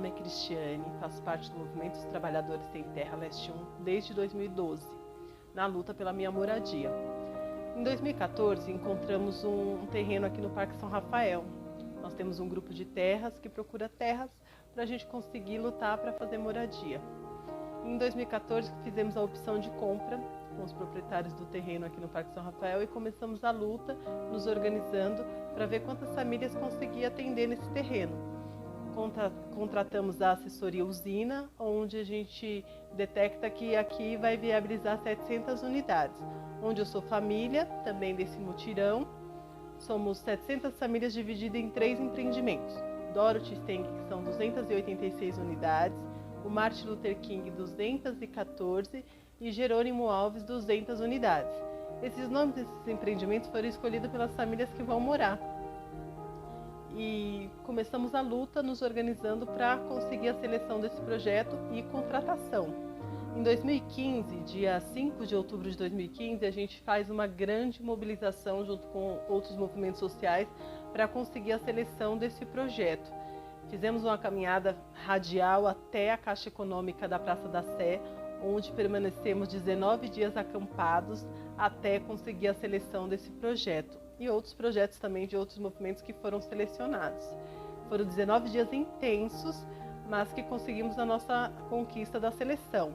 nome é Cristiane, faço parte do Movimento dos Trabalhadores Sem Terra Leste 1 desde 2012, na luta pela minha moradia. Em 2014, encontramos um terreno aqui no Parque São Rafael. Nós temos um grupo de terras que procura terras para a gente conseguir lutar para fazer moradia. Em 2014, fizemos a opção de compra com os proprietários do terreno aqui no Parque São Rafael e começamos a luta, nos organizando para ver quantas famílias conseguia atender nesse terreno. Contratamos a assessoria Usina, onde a gente detecta que aqui vai viabilizar 700 unidades, onde eu sou família, também desse mutirão. Somos 700 famílias divididas em 3 empreendimentos. Dorothy Steng, que são 286 unidades, o Martin Luther King, 214 e Jerônimo Alves, 200 unidades. Esses nomes desses empreendimentos foram escolhidos pelas famílias que vão morar. E começamos a luta nos organizando para conseguir a seleção desse projeto e contratação. Em 2015, dia 5 de outubro de 2015, a gente faz uma grande mobilização junto com outros movimentos sociais para conseguir a seleção desse projeto. Fizemos uma caminhada radial até a Caixa Econômica da Praça da Sé, onde permanecemos 19 dias acampados até conseguir a seleção desse projeto. E outros projetos também de outros movimentos que foram selecionados. Foram 19 dias intensos, mas que conseguimos a nossa conquista da seleção.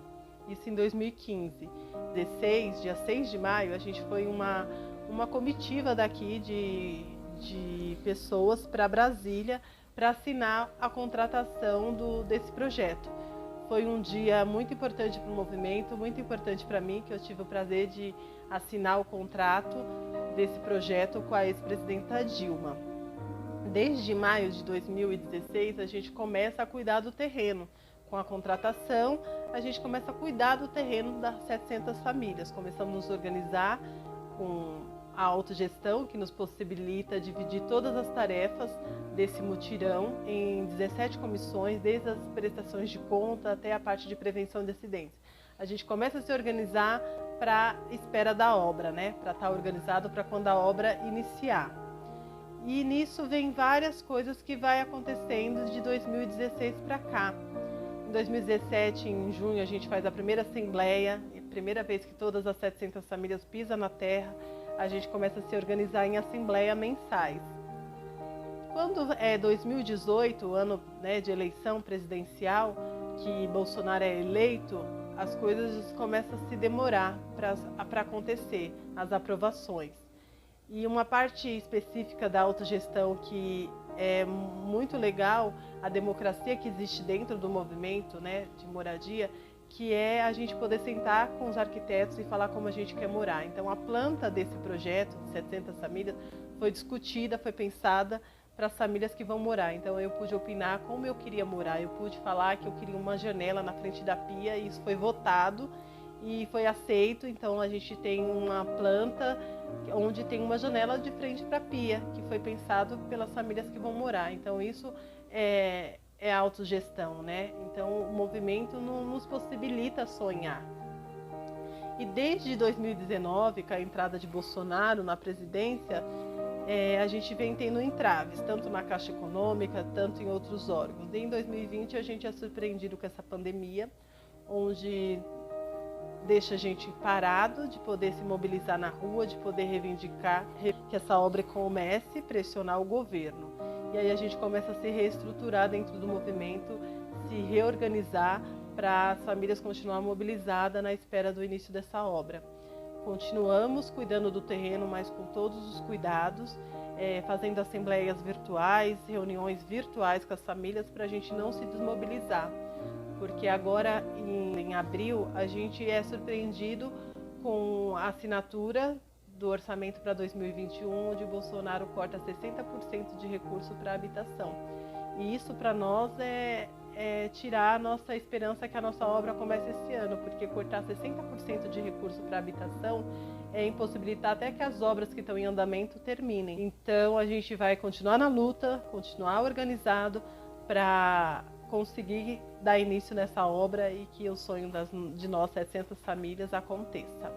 Isso em 2015. Dia 6 de maio, a gente foi uma comitiva daqui de pessoas para Brasília para assinar a contratação desse projeto. Foi um dia muito importante para o movimento, muito importante para mim, que eu tive o prazer de assinar o contrato desse projeto com a ex-presidenta Dilma. Desde maio de 2016, a gente começa a cuidar do terreno. Com a contratação, a gente começa a cuidar do terreno das 700 famílias. Começamos a nos organizar com a autogestão, que nos possibilita dividir todas as tarefas desse mutirão em 17 comissões, desde as prestações de conta até a parte de prevenção de acidentes. A gente começa a se organizar para a espera da obra, né? Para estar organizado para quando a obra iniciar. E nisso vem várias coisas que vai acontecendo de 2016 para cá. Em 2017, em junho, a gente faz a primeira assembleia, primeira vez que todas as 700 famílias pisam na terra, a gente começa a se organizar em assembleia mensais. Quando é 2018, ano, né, de eleição presidencial, que Bolsonaro é eleito, as coisas começam a se demorar para acontecer, as aprovações. E uma parte específica da autogestão que é muito legal, a democracia que existe dentro do movimento, né, de moradia, que é a gente poder sentar com os arquitetos e falar como a gente quer morar. Então a planta desse projeto de 700 famílias foi discutida, foi pensada para as famílias que vão morar. Então eu pude opinar como eu queria morar, eu pude falar que eu queria uma janela na frente da pia e isso foi votado e foi aceito. Então a gente tem uma planta onde tem uma janela de frente para a pia, que foi pensado pelas famílias que vão morar. Então isso é autogestão, né? Então o movimento nos possibilita sonhar. E desde 2019, com a entrada de Bolsonaro na presidência, a gente vem tendo entraves, tanto na Caixa Econômica, tanto em outros órgãos. E em 2020 a gente é surpreendido com essa pandemia, onde deixa a gente parado de poder se mobilizar na rua, de poder reivindicar que essa obra comece a pressionar o governo. E aí a gente começa a se reestruturar dentro do movimento, se reorganizar para as famílias continuar mobilizadas na espera do início dessa obra. Continuamos cuidando do terreno, mas com todos os cuidados, fazendo assembleias virtuais, reuniões virtuais com as famílias para a gente não se desmobilizar. Porque agora, em abril, a gente é surpreendido com a assinatura do orçamento para 2021, onde Bolsonaro corta 60% de recurso para a habitação. E isso para nós é tirar a nossa esperança que a nossa obra comece esse ano, porque cortar 60% de recurso para a habitação é impossibilitar até que as obras que estão em andamento terminem. Então a gente vai continuar na luta, continuar organizado para conseguir dar início nessa obra e que o sonho de nós 700 famílias aconteça.